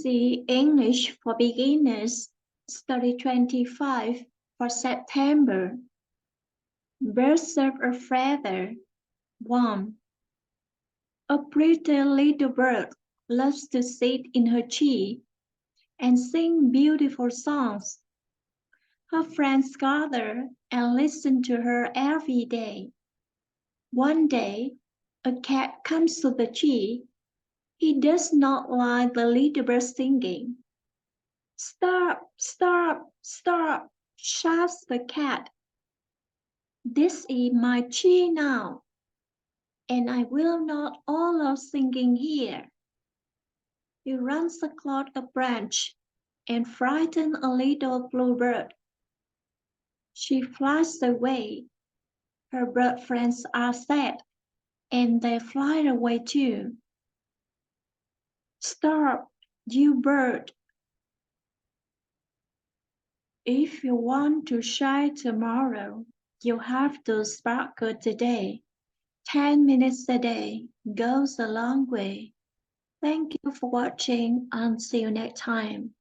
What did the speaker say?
Easy English for Beginners, Study 25 for September. Birds of a feather. 1. A pretty little bird loves to sit in her tree and sing beautiful songs. Her friends gather and listen to her every day. One day, a cat comes to the tree. He does not like the little bird singing. "Stop, stop, stop," shouts the cat. "This is my tree now, and I will not allow singing here." He runs across a branch and frightens a little bluebird. She flies away. Her bird friends are sad, and they fly away too. "Stop, you bird. If you want to shine tomorrow, you have to sparkle today. 10 minutes a day goes a long way. Thank you for watching and see you next time.